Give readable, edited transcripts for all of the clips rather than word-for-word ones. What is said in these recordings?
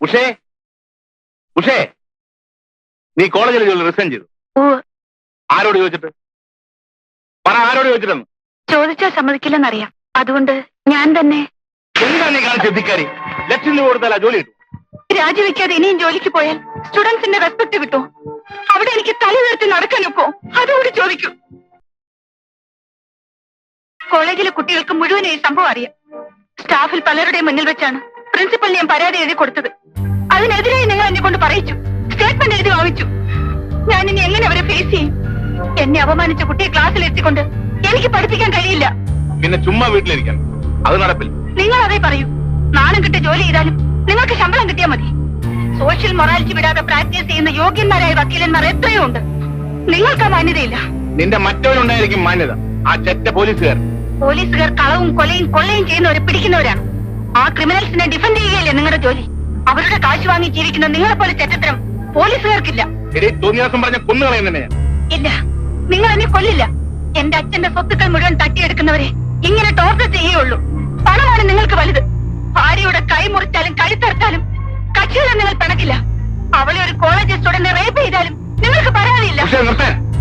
ഉഷേ ഉഷേ, നീ കോളേജിൽ ജോലി റിസൈൻ ചെയ്തു. ആരോട് ചോദിച്ചിട്ട് പറ, ആരോട് ചോദിച്ചിട്ടെന്ന്? ചോദിച്ചാൽ സമ്മതിക്കില്ലെന്നറിയാം, അതുകൊണ്ട് ഞാൻ തന്നെ. എന്താ നീ കാണിച്ച ധിക്കാരി? ലക്ഷം രൂപ കൊടുത്താൽ ജോലി കിട്ടും. രാജിവെക്കാതെ ഇനിയും ജോലിക്ക് പോയാൽ സ്റ്റുഡൻസിന്റെ റെസ്പെക്ട് കിട്ടും. അവിടെ എനിക്ക് തല ഉയർത്തി നടക്കാനൊക്കോ? അതുകൂടി ചോദിക്കൂ. കോളേജിലെ കുട്ടികൾക്ക് മുഴുവൻ ഈ സംഭവം അറിയാം. സ്റ്റാഫിൽ പലരുടെയും മുന്നിൽ വെച്ചാണ് പ്രിൻസിപ്പലിന് ഞാൻ പരാതി എഴുതി കൊടുത്തത്. അതിനെതിരായി നിങ്ങൾ എന്നെ കൊണ്ട് പറയിച്ചു, സ്റ്റേറ്റ്മെന്റ് എഴുതി വാങ്ങിച്ചു. ഞാൻ ഇനി എങ്ങനെ അവരെ ഫേസ് ചെയ്യും? എന്നെ അപമാനിച്ച കുട്ടിയെ ക്ലാസ്സിൽ എത്തിക്കൊണ്ട് എനിക്ക് പഠിപ്പിക്കാൻ കഴിയില്ല. പിന്നെ ചുമ്മാ വീട്ടിലിരിക്കാൻ അത് നടപ്പില്ല. നിങ്ങൾ അതേ പറയൂ. നാണം കിട്ടിയ ജോലി ചെയ്താലും നിങ്ങൾക്ക് ശമ്പളം കിട്ടിയാൽ മതി. സോഷ്യൽ മൊറാലിറ്റി വിടാതെ പ്രാക്ടീസ് ചെയ്യുന്ന യോഗ്യന്മാരായ വക്കീലന്മാർ എത്രയോ ഉണ്ട്. നിങ്ങൾക്ക് ആ മാന്യതയില്ല. നിന്റെ മറ്റവനുണ്ടായിരിക്കും മാന്യത. ആ ചെറ്റ പോലീസുകാർ കളവും കൊള്ളയും ചെയ്യുന്നവരെ പിടിക്കുന്നവരാണ്. ആ ക്രിമിനൽസിനെ ഡിഫെൻഡ് ചെയ്യുകയല്ലേ നിങ്ങളുടെ ജോലി. അവരുടെ കാശ് വാങ്ങി ജീവിക്കുന്ന നിങ്ങളെ പോലെ ചെറ്റത്തരം പോലീസുകാർക്കില്ല. പറഞ്ഞ കൊന്നുകളയും തന്നെ. ഇല്ല, നിങ്ങൾ എന്നെ കൊല്ലില്ല. എന്റെ അച്ഛന്റെ സ്വത്തുക്കൾ മുഴുവൻ തട്ടിയെടുക്കുന്നവരെ ഇങ്ങനെ ടോർച്ചർ ചെയ്യുകയുള്ളൂ. പണമാണ് നിങ്ങൾക്ക് വലുത്. ഭാര്യയുടെ കൈ മുറിച്ചാലും കഴുത്തറുത്താലും കക്ഷികളെ നിങ്ങൾ പിണക്കില്ല. അവളെ ഒരു കോളേജ് സ്റ്റുഡന്റ് റേപ്പ് ചെയ്താലും നിങ്ങൾക്ക് പരാതിയില്ല.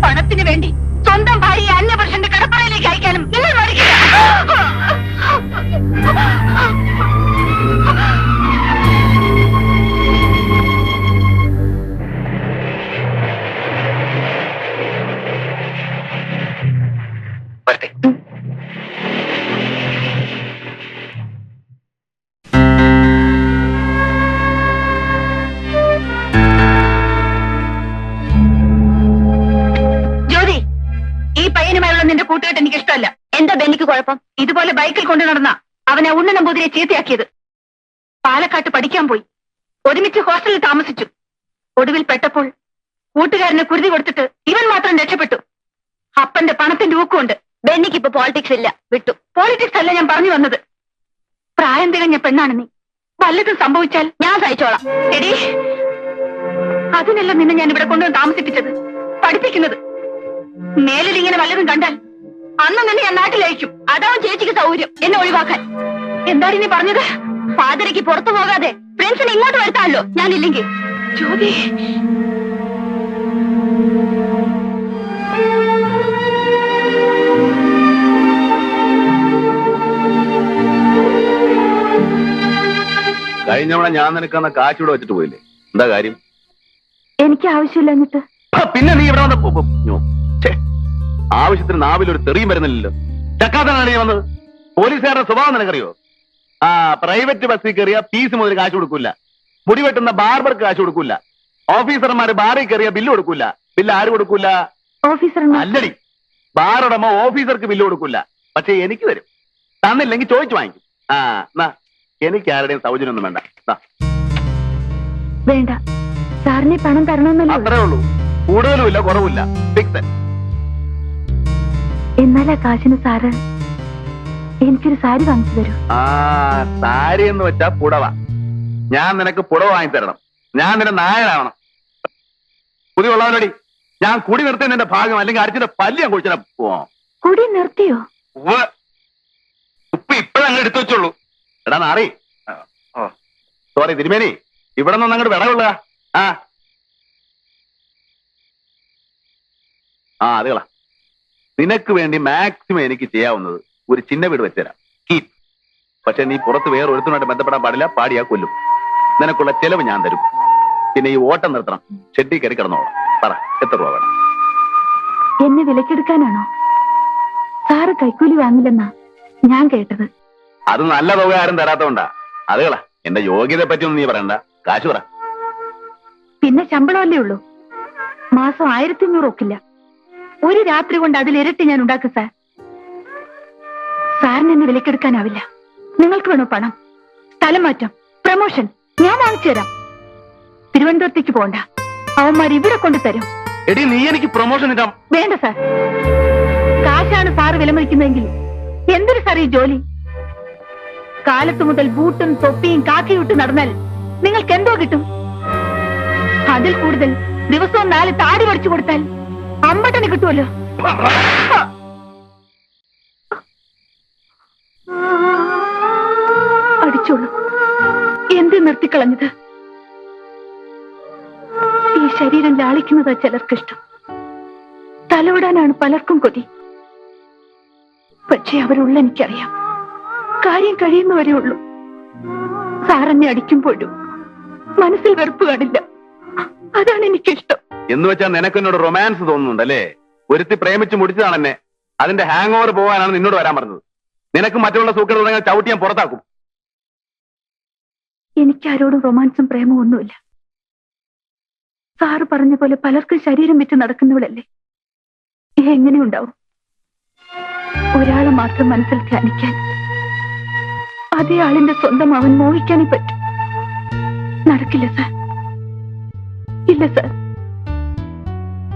പണത്തിന് വേണ്ടി സ്വന്തം ഭാര്യയെ അന്യപുരുഷന്റെ കടപ്പുറയിലേക്ക് അയക്കാനും നിങ്ങൾ മടിക്കില്ല. ജ്യോതി, ഈ പയ്യനുമായുള്ള നിന്റെ കൂട്ടുകെട്ട് എനിക്ക് ഇഷ്ടമല്ല. എന്താ ബെന്നിക്ക് കുഴപ്പം? ഇതുപോലെ ബൈക്കിൽ കൊണ്ടു നടന്ന അവനെ ഉണ്ണ നമ്പൂതിരെ ചീത്തയാക്കിയത്. പാലക്കാട്ട് പഠിക്കാൻ പോയി, ഒരുമിച്ച് ഹോസ്റ്റലിൽ താമസിച്ചു. ഒടുവിൽ പെട്ടപ്പോൾ കൂട്ടുകാരനെ കുരുതി കൊടുത്തിട്ട് ഇവൻ മാത്രം രക്ഷപ്പെട്ടു. അപ്പന്റെ പണത്തിന്റെ ഊക്കുണ്ട്. ബെന്നിക്ക് ഇപ്പൊ പോളിറ്റിക്സ് ഇല്ല, വിട്ടു. പോളിറ്റിക്സ് അല്ല ഞാൻ പറഞ്ഞു വന്നത്. പ്രായം തികഞ്ഞ പെണ്ണാണ് നീ. വല്ലതും സംഭവിച്ചാൽ ഞാൻ സഹിച്ചോളാം. എടീ, അതിനല്ല നിന്നെ ഞാൻ ഇവിടെ കൊണ്ടുവന്ന് താമസിപ്പിച്ചത്, പഠിപ്പിക്കുന്നത്. മേലിൽ ഇങ്ങനെ വല്ലതും കണ്ടാൽ അന്ന് നിന്നെ ഞാൻ നാട്ടിലയക്കും. അതാവും ചേച്ചിക്ക് സൗകര്യം എന്നെ ഒഴിവാക്കാൻ. എന്താണ് നീ പറഞ്ഞത്? ഫാദരയ്ക്ക് പുറത്തു പോകാതെ ഫ്രണ്ട്സിനെ ഇങ്ങോട്ട് വരുത്താമല്ലോ ഞാനില്ലെങ്കിൽ. ജ്യോതി, കഴിഞ്ഞവണ ഞാൻ നിനക്കന്ന കാശൂടെ വെച്ചിട്ട് പോയില്ലേ? എന്താ കാര്യം? എനിക്ക് ആവശ്യമില്ല. എന്നിട്ട് പിന്നെ നീ ഇവിടെ വന്ന ആവശ്യത്തിന് നാവിലൊരു തെറിയും വരുന്നില്ലല്ലോ. ചക്കാത്തനാണ് നീ വന്നത്. പോലീസുകാരുടെ സ്വഭാവം നിനക്കറിയോ? പ്രൈവറ്റ് ബസ്സിൽ കയറിയ ഫീസ് മുതൽ കാശ് കൊടുക്കൂല. മുടി വെട്ടുന്ന ബാർബർക്ക് കാശ് കൊടുക്കൂല. ഓഫീസർമാര് ബാറിൽ കയറിയ ബില്ല് കൊടുക്കൂല. ബില്ല് ആര് കൊടുക്കൂല? ഓഫീസർ. അല്ലടി, ബാറുടമ ഓഫീസർക്ക് ബില്ല് കൊടുക്കൂല. പക്ഷെ എനിക്ക് തരും. തന്നില്ലെങ്കിൽ ചോദിച്ചു വാങ്ങിക്കും. എന്നാ എനിക്ക് ആരുടെയും സൗജന്യമൊന്നും വേണ്ട. വേണ്ട, സാറിന് പണം തരണമെന്നല്ലോ. അത്രേ ഉള്ളൂ, കൂടുതലും ഇല്ല കുറവില്ല. ഫിക്സഡ്. എന്നാൽ ആ കാശിന് സാറ് എനിക്കൊരു സാരി വാങ്ങിച്ചു തരൂ. സാരി എന്ന് വെച്ചാ പുടവ. ഞാൻ നിനക്ക് പുടവ വാങ്ങി തരണം. ഞാൻ നിന്റെ നായരാവണം. പുതിയ ഉള്ളവനോടി ഞാൻ കുടി നിർത്തി നിന്റെ ഭാഗം, അല്ലെങ്കിൽ അടിച്ചിന്റെ പല്ലി ഞാൻ കുടിച്ചാ പോവാം. കുടി നിർത്തിയോ? ഉപ്പ് ഇപ്പഴങ്ങ് എടുത്തു വെച്ചുള്ളൂ. എടാ നാറി, സോറി തിരുമേനി, ഇവിടെ നിന്ന് അങ്ങോട്ട് വിടവുള്ള. അതുകളാ. നിനക്ക് വേണ്ടി മാക്സിമം എനിക്ക് ചെയ്യാവുന്നത് ഒരു ചിന്ന വീട് വെച്ചുതരാം. കീപ്. പക്ഷെ നീ പുറത്ത് വേറെ ഒരുത്തനുമായിട്ട് ബന്ധപ്പെടാൻ പാടില്ല. പാടിയാ കൊല്ലും. നിനക്കുള്ള ചെലവ് ഞാൻ തരും. പിന്നെ ഈ ഓട്ടം നിർത്തണം. ഷെഡി കയറി കിടന്നോളാം. പറ, എത്ര രൂപ വേണം? എന്നെ വിലക്കെടുക്കാനാണോ? സാറ് കൈക്കൂലി വാങ്ങില്ലെന്നാ ഞാൻ കേട്ടത്. അത് നല്ല തുക ആരും തരാത്തോണ്ടാ. അതുകളാ. എന്റെ യോഗ്യതയെ പറ്റിയൊന്നും നീ പറയണ്ട. കാശ് പറ. പിന്നെ ശമ്പളമല്ലേ ഉള്ളൂ. മാസം 1500 ഒക്കില്ല. ഒരു രാത്രി കൊണ്ട് അതിലിരട്ടി ഞാൻ ഉണ്ടാക്കും സാർ. സാറിന് എന്നെ വിലക്കെടുക്കാനാവില്ല. നിങ്ങൾക്ക് വേണോ പണം, സ്ഥലം മാറ്റം, പ്രമോഷൻ? ഞാൻ വാങ്ങിച്ചു തരാം. തിരുവനന്തപുരത്തേക്ക് പോണ്ട. അവന്മാർ ഇവിടെ കൊണ്ടുതരും. എടി, നീ എനിക്ക് പ്രൊമോഷൻ ഇടാം. വേണ്ട സാർ. കാശാണ് സാറ് വിലമതിക്കുന്നതെങ്കിൽ എന്തൊരു സാർ ഈ ജോലി? കാലത്ത് മുതൽ ബൂട്ടും തൊപ്പിയും കാക്കിയിട്ട് നടന്നാൽ നിങ്ങൾക്ക് എന്തോ കിട്ടും? അതിൽ കൂടുതൽ ദിവസവും 4 താടി പഠിച്ചു കൊടുത്താൽ അമ്പട്ടന് കിട്ടുമല്ലോ. അടിച്ചോളൂ. എന്ത് നിർത്തിക്കളഞ്ഞത്? ശരീരം ലാളിക്കുന്നതാ ചിലർക്കിഷ്ടം. തലോടാനാണ് പലർക്കും കൊതി. പക്ഷെ അവരുള്ള എനിക്കറിയാം, കാര്യം കഴിയുന്നവരേ ഉള്ളൂ. സാറെന്നെ അടിക്കുമ്പോഴും മനസ്സിൽ വെറുപ്പ് കാണില്ല. അതാണ് എനിക്കിഷ്ടം. എന്ന് വെച്ചാൽ നിനക്കെന്നോട് റൊമാൻസ് തോന്നുന്നുണ്ടല്ലേ? ഒരുത്തി പ്രേമിച്ച് മുടിച്ചതാണെന്നെ. അതിന്റെ ഹാങ് ഓവർ പോകാനാണ് നിന്നോട് വരാൻ പറഞ്ഞത്. നിനക്ക് മറ്റുള്ള സൂക്കേട് തുടങ്ങിയാൽ ചവിട്ടി ഞാൻ പുറത്താക്കും. എനിക്കാരോടും റൊമാൻസും പ്രേമവും ഒന്നുമില്ല. സാറ് പറഞ്ഞ പോലെ പലർക്കും ശരീരം വിറ്റ് നടക്കുന്നവളല്ലേ. എങ്ങനെ ഉണ്ടാവും? ഒരാളെ മാത്രം മനസ്സിൽ ധ്യാനിക്കാൻ, അതേ ആളിന്റെ സ്വന്തം അവൻ മോഹിക്കാനേ പറ്റും. നടക്കില്ല സാർ. ഇല്ല സാർ,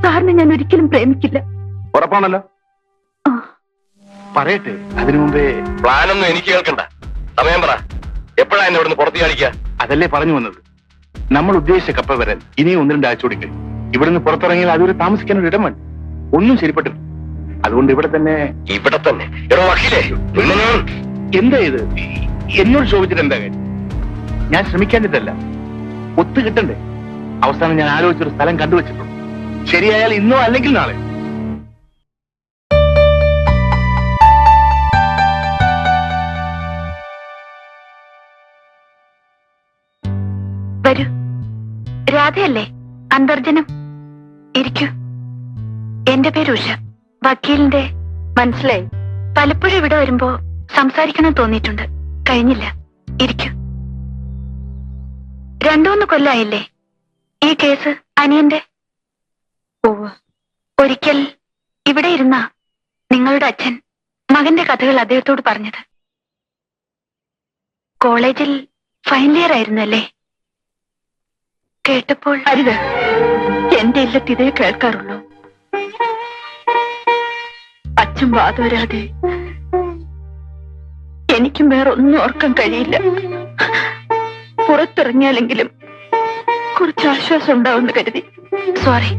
സാറിനെ ഞാൻ ഒരിക്കലും പ്രേമിക്കില്ല. ഉറപ്പാണല്ലോ? പറയട്ടെ, അതിനു മുമ്പേ പ്ലാനൊന്നും എനിക്ക് കേൾക്കണ്ട. സമയം പറ. എപ്പോഴാ എന്നെ ഇവിടുന്ന് പുറത്തു കാണിക്കുക? അതല്ലേ പറഞ്ഞു വന്നത്. നമ്മൾ ഉദ്ദേശിച്ച കപ്പ വരാൻ ഇനിയും 1-2 ആഴ്ച കൂടി കഴിയും. ഇവിടുന്ന് പുറത്തിറങ്ങിയാൽ അതൊരു താമസിക്കാൻ ഒരു ഇടം വേണം. ഒന്നും ശരിപ്പെട്ടില്ല. അതുകൊണ്ട് ഇവിടെ തന്നെ. എന്താ ഇത്? എന്നോട് ചോദിച്ചിട്ട് എന്താ കാര്യം? ഞാൻ ശ്രമിക്കാഞ്ഞിട്ടല്ല, ഒത്തു കിട്ടണ്ടേ? അവസാനം ഞാൻ ആലോചിച്ചൊരു സ്ഥലം കണ്ടുവച്ചിട്ടുണ്ട്. ശരിയായാൽ ഇന്നോ അല്ലെങ്കിൽ നാളെ. വരൂ. രാധയല്ലേ? അന്തർജനം. ഇരിക്കൂ. എന്റെ പേര് ഉഷ, വക്കീലിന്റെ. മനസ്സിലായി. പലപ്പോഴും ഇവിടെ വരുമ്പോ സംസാരിക്കണം തോന്നിയിട്ടുണ്ട്, കഴിഞ്ഞില്ല. ഇരിക്കൂ. 2-3 കൊല്ലായില്ലേ ഈ കേസ് അനിയന്റെ? ഒരിക്കൽ ഇവിടെ ഇരുന്ന നിങ്ങളുടെ അച്ഛൻ മകന്റെ കഥകൾ അദ്ദേഹത്തോട് പറഞ്ഞത്. കോളേജിൽ ഫൈനൽ ഇയർ ആയിരുന്നല്ലേ? കേട്ടപ്പോൾ അരുത്, എന്റെ ഇല്ലത്ത് ഇതേ കേൾക്കാറുള്ളൂ. അച്ഛൻ വാതോരാതെ എനിക്കും വേറെ ഒന്നും ഓർക്കാൻ കഴിയില്ല. പുറത്തിറങ്ങിയാലെങ്കിലും കുറച്ച് ആശ്വാസം ഉണ്ടാവുമെന്ന് കരുതി. സോറി,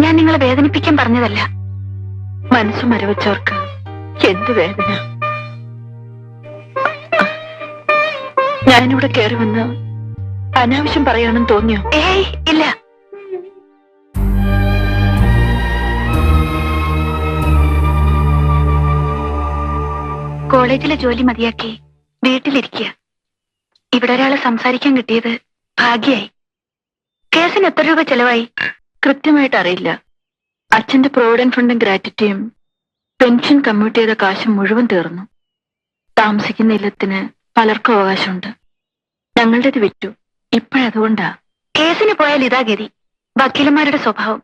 ഞാൻ നിങ്ങളെ വേദനിപ്പിക്കാൻ പറഞ്ഞതല്ല. മനസ്സ് മരവച്ചവർക്ക് എന്ത് വേദന. ഞാനിവിടെ കയറി വന്ന് അനാവശ്യം പറയാണെന്ന് തോന്നിയോ? ഏയ് ഇല്ല. കോളേജിലെ ജോലി മതിയാക്കി വീട്ടിലിരിക്കുക. ഇവിടെ ഒരാളെ സംസാരിക്കാൻ കിട്ടിയത് ഭാഗ്യായി. കേസിന് എത്ര രൂപ ചെലവായി? കൃത്യമായിട്ട് അറിയില്ല. അച്ഛന്റെ പ്രൊവിഡന്റ് ഫണ്ടും ഗ്രാറ്റുറ്റിയും പെൻഷൻ കമ്മ്യൂട്ട് ചെയ്ത കാശും മുഴുവൻ തീർന്നു. താമസിക്കുന്ന ഇല്ലത്തിന് പലർക്കും അവകാശമുണ്ട്. ഞങ്ങളുടേത് വിറ്റു. ഇപ്പോഴതുകൊണ്ടാ. കേസിന് പോയാൽ ഇതാ ഗതി. വക്കീലന്മാരുടെ സ്വഭാവം.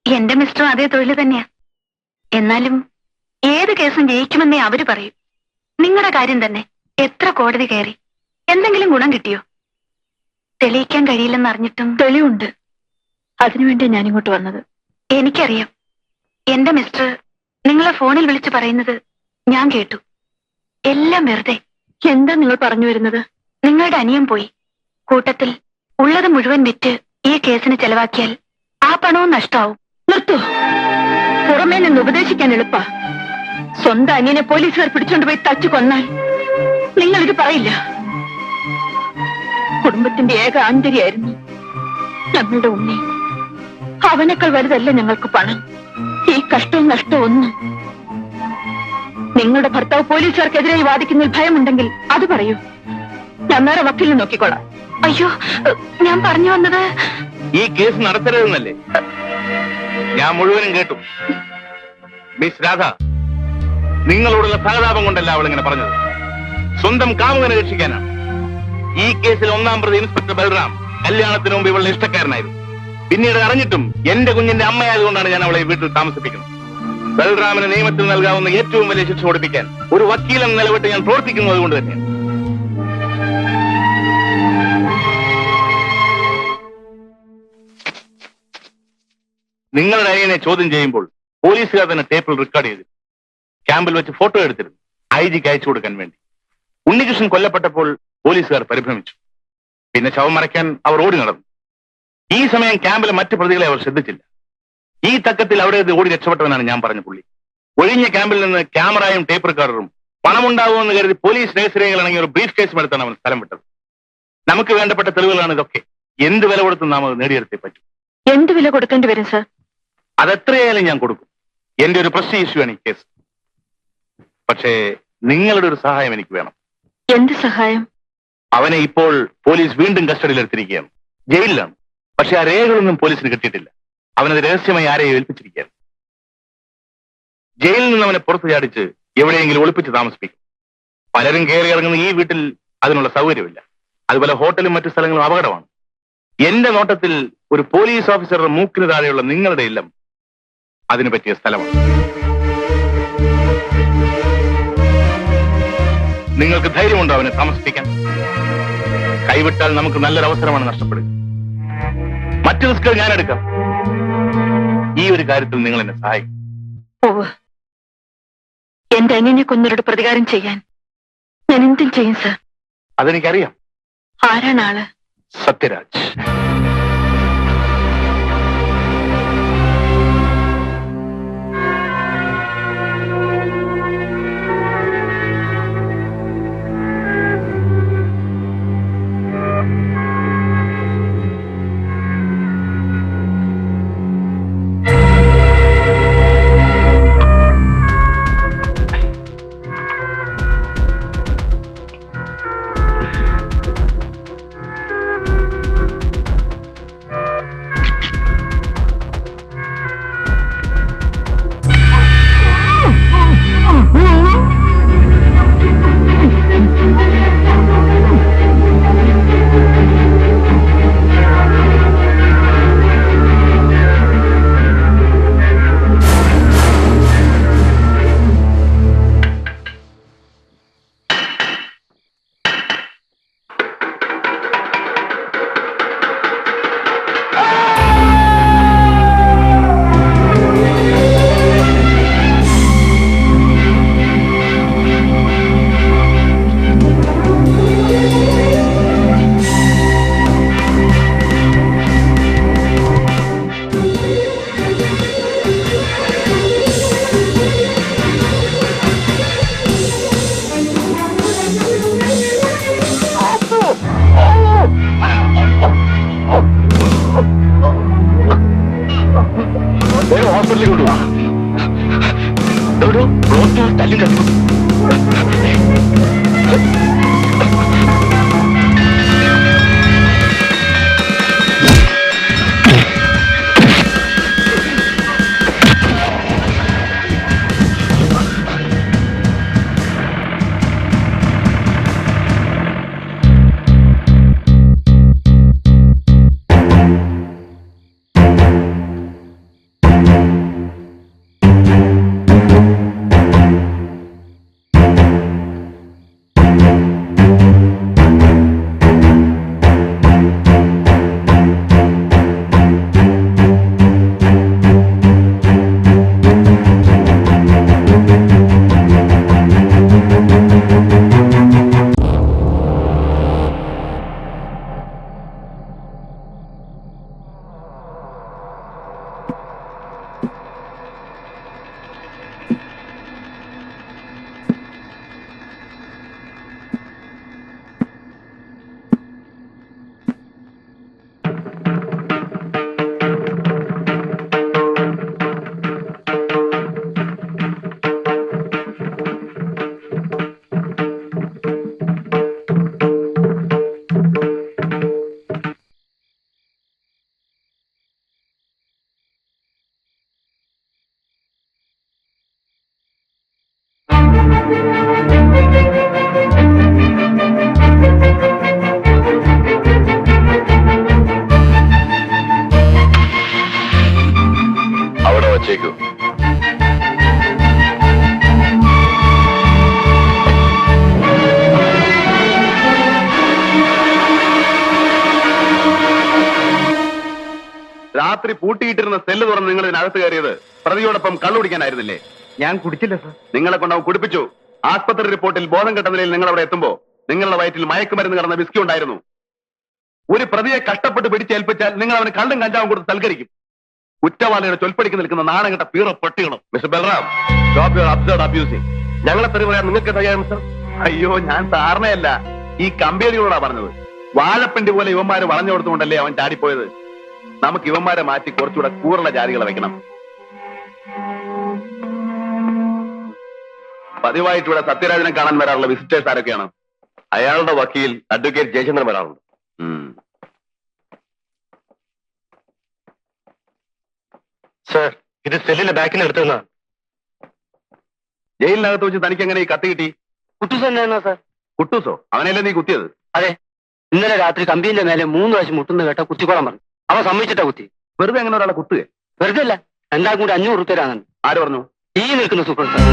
എന്റെ മിസ്റ്ററും അതേ തൊഴിൽ തന്നെയാ. എന്നാലും ഏത് കേസും ജയിക്കുമെന്നേ അവര് പറയൂ. നിങ്ങളുടെ കാര്യം തന്നെ എത്ര കോടതി കയറി, എന്തെങ്കിലും ഗുണം കിട്ടിയോ? തെളിയിക്കാൻ കഴിയില്ലെന്ന് അറിഞ്ഞിട്ടും തെളിവുണ്ട്. അതിനുവേണ്ടി ഞാനിങ്ങോട്ട് വന്നത്. എനിക്കറിയാം. എന്റെ മിസ്റ്റർ നിങ്ങളെ ഫോണിൽ വിളിച്ചു പറയുന്നത് ഞാൻ കേട്ടു. എല്ലാം വെറുതെ. എന്താ നിങ്ങൾ പറഞ്ഞു വരുന്നത്? നിങ്ങളുടെ അനിയൻ പോയി. കൂട്ടത്തിൽ ഉള്ളത് മുഴുവൻ വിറ്റ് ഈ കേസിന് ചെലവാക്കിയാൽ ആ പണവും നഷ്ടാവും. നിർത്തൂ. പുറമേ നിന്ന് ഉപദേശിക്കാൻ എളുപ്പാ. സ്വന്തം അനിയനെ പോലീസുകാർ പിടിച്ചോണ്ട് പോയി തച്ചു കൊന്നാൽ നിങ്ങളിത് പറയില്ല. കുടുംബത്തിന്റെ ഏക ആന്തരിയായിരുന്നു ഞങ്ങളുടെ ഉണ്ണി. അവനേക്കാൾ വലുതല്ല ഞങ്ങൾക്ക് പണം, ഈ കഷ്ടവും നഷ്ടവും ഒന്നും. നിങ്ങളുടെ ഭർത്താവ് പോലീസുകാർക്കെതിരായി വാദിക്കുന്നതിൽ ഭയമുണ്ടെങ്കിൽ അത് പറയൂ. ഞാൻ വേറെ വക്കീലിനെ നോക്കിക്കോളാം. അയ്യോ, ഞാൻ പറഞ്ഞു വന്നത് ഈ കേസ് നടത്തരുതെന്നല്ലേ? ഞാൻ മുഴുവനും കേട്ടു. മിസ് രാധ, നിങ്ങളോടുള്ള സഹതാപം കൊണ്ടല്ല അവൾ ഇങ്ങനെ പറഞ്ഞത്. സ്വന്തം കാമുകനെ രക്ഷിക്കാനാണ്. ഈ കേസിൽ 1-ാം പ്രതി ഇൻസ്പെക്ടർ ബൽറാം കല്യാണത്തിന് മുമ്പ് ഇവളുടെ ഇഷ്ടക്കാരനായിരുന്നു. പിന്നീട് അറിഞ്ഞിട്ടും എന്റെ കുഞ്ഞിന്റെ അമ്മയായതുകൊണ്ടാണ് ഞാൻ അവളെ വീട്ടിൽ താമസിപ്പിക്കുന്നത്. ബൽറാമിന് നിയമത്തിൽ നൽകാവുന്ന ഏറ്റവും വലിയ ശിക്ഷ കൊടുപ്പിക്കാൻ ഒരു വക്കീലം നിലവിട്ട് ഞാൻ പ്രവർത്തിക്കുന്നത് കൊണ്ട് തന്നെയാണ്. നിങ്ങളുടെ അനിയനെ ചോദ്യം ചെയ്യുമ്പോൾ പോലീസുകാർ തന്നെ ടേപ്പിൽ റെക്കോർഡ് ചെയ്തിരുന്നു. ക്യാമ്പിൽ വെച്ച് ഫോട്ടോ എടുത്തിരുന്നു, IG-ക്ക് അയച്ചു കൊടുക്കാൻ വേണ്ടി. ഉണ്ണികൃഷ്ണൻ കൊല്ലപ്പെട്ടപ്പോൾ പോലീസുകാർ പരിഭ്രമിച്ചു. പിന്നെ ശവം മറയ്ക്കാൻ അവർ ഓടി നടന്നു. ഈ സമയം ക്യാമ്പിലെ മറ്റ് പ്രതികളെ അവർ ശ്രദ്ധിച്ചില്ല. ഈ തക്കത്തിൽ അവിടെ ഓടി രക്ഷപ്പെട്ടവനാണ് ഞാൻ പറഞ്ഞ പുള്ളി. ഒഴിഞ്ഞ ക്യാമ്പിൽ നിന്ന് ക്യാമറയും ടേപ്പ് റെക്കോർഡറും പണമുണ്ടാവുമെന്ന് കരുതി പോലീസ് രഹസ്യരേഖകളാണെങ്കിൽ ഒരു ബ്രീഫ് കേസും എടുത്താണ് അവൻ സ്ഥലം വിട്ടത്. നമുക്ക് വേണ്ടപ്പെട്ട തെളിവുകളാണ് ഇതൊക്കെ. എന്ത് വില കൊടുത്തും നാം അത് നേടിയെടുത്തേ പറ്റൂ. എന്ത് വില കൊടുക്കേണ്ടി വരും സർ? അതെത്രയായാലും ഞാൻ കൊടുക്കും. എന്റെ ഒരു പ്രശ്ന ഇഷ്യൂ ആണ് ഈ കേസ്. പക്ഷേ നിങ്ങളുടെ ഒരു സഹായം എനിക്ക് വേണം. എന്ത് സഹായം? അവനെ ഇപ്പോൾ പോലീസ് വീണ്ടും കസ്റ്റഡിയിൽ എടുത്തിരിക്കുകയാണ്. ജയിലിലാണ്. പക്ഷെ ആ രേഖകളൊന്നും പോലീസിന് കിട്ടിയിട്ടില്ല. അവനത് രഹസ്യമായി ആരെയും ഏൽപ്പിച്ചിരിക്കുകയാണ്. ജയിലിൽ നിന്ന് അവനെ പുറത്തു ചാടിച്ച് എവിടെയെങ്കിലും ഒളിപ്പിച്ച് താമസിപ്പിക്കും. പലരും കയറി ഇറങ്ങുന്ന ഈ വീട്ടിൽ അതിനുള്ള സൗകര്യമില്ല. അതുപോലെ ഹോട്ടലും മറ്റു സ്ഥലങ്ങളും അപകടമാണ്. എന്റെ നോട്ടത്തിൽ ഒരു പോലീസ് ഓഫീസറുടെ മൂക്കിന് താഴെയുള്ള നിങ്ങളുടെ ഇല്ലം അതിനു പറ്റിയ സ്ഥലമാണ്. നിങ്ങൾക്ക് ധൈര്യമുണ്ടോ അവനെ താമസിപ്പിക്കാൻ? കൈവിട്ടാൽ നമുക്ക് നല്ലൊരു അവസരമാണ് നഷ്ടപ്പെടുക. മറ്റു റിസ്കുകൾ ഞാൻ എടുക്കാം. ഈ ഒരു കാര്യത്തിൽ നിങ്ങൾ എന്നെ സഹായിക്കും. എന്റെ അനിയനെ കൊന്നവരുടെ പ്രതികാരം ചെയ്യാൻ ഞാൻ എന്തും ചെയ്യും സർ. അതെനിക്കറിയാം. ആരാണ് ആള്? സത്യരാജ്. ഹോസ്പിറ്റലിൽ കൊണ്ടുപോവാ. തല്ലും കണ്ടു. അവിടെ വച്ചേക്കൂ. രാത്രി പൂട്ടിയിട്ടിരുന്ന സെല്ല് തുറന്ന് നിങ്ങൾ ഇതിനകത്ത് കയറിയത് പ്രതിയോടൊപ്പം കള്ളുകുടിക്കാനായിരുന്നില്ലേ? ഞാൻ കുടിച്ചില്ല സർ. നിങ്ങളെ കൊണ്ടവൻ കുടിപ്പിച്ചു. ആസ്പത്രി റിപ്പോർട്ടിൽ ബോധം കെട്ട നിലയിൽ നിങ്ങൾ അവിടെ എത്തുമ്പോ നിങ്ങളുടെ വയറ്റിൽ മയക്കുമരുന്ന് കടന്ന വിസ്കി ഉണ്ടായിരുന്നു. ഒരു പ്രതിയെ കഷ്ടപ്പെട്ട് പിടിച്ചേൽപ്പിച്ചാൽ നിങ്ങൾ അവന് കള്ളും കഞ്ചാവും കൊടുത്ത് സൽക്കരിക്കും. കുറ്റവാളിയുടെ ചൊൽപ്പടിക്ക് നിൽക്കുന്ന നാണംകെട്ട പീറ പട്ടികളും. Mister Balram, stop your absurd abusing. ഞങ്ങളെ തെറി പറയാൻ നിങ്ങൾക്ക് കഴിയാം സർ? അയ്യോ, ഞാൻ സാറിനെയല്ല, ഈ കമ്പനികളോടാ പറഞ്ഞത്. വാഴപ്പിണ്ടി പോലെ ഇവന്മാര് വളഞ്ഞു കൊടുത്തുകൊണ്ടല്ലേ അവൻ ചാടിപ്പോയത്. നമുക്ക് ഇവന്മാരെ മാറ്റി കുറച്ചുകൂടെ കൂറുള്ള ജാതികളെ വെക്കണം. പതിവായിട്ട് ഇവിടെ സത്യരാജനെ കാണാൻ വരാറുള്ള വിസിറ്റേഴ്സ് ആരൊക്കെയാണ്? അയാളുടെ വക്കീൽ അഡ്വക്കേറ്റ് ജയചന്ദ്രൻ വരാറുണ്ട്. സർ, ഇത് സെല്ലിലെ ബാക്കിൽ എടുത്തുന്ന ജയിലിനകത്ത് വെച്ച് തനിക്ക് എങ്ങനെ ഈ കത്ത് കിട്ടി? കുട്ടൂസ് തന്നെയാണോ സർ? കുട്ടൂസോ? അവനല്ലേ നീ കുത്തിയത്? അതെ, ഇന്നലെ രാത്രി കമ്പീന്റെ മേലെ 3 പ്രാവശ്യം മുട്ടുന്ന കേട്ട കുത്തിക്കോളാൻ പറഞ്ഞു. അവൻ സമ്മതിച്ചിട്ടാ കുത്തി. വെറുതെ എങ്ങനെ ഒരാളെ കുത്തുകയെ? വെറുതെ അല്ല, രണ്ടാം കൂടി 500 രൂപ തരാന്നുണ്ട്. ആര് പറഞ്ഞു? ഈ നിൽക്കുന്ന സൂപ്പർ സാർ.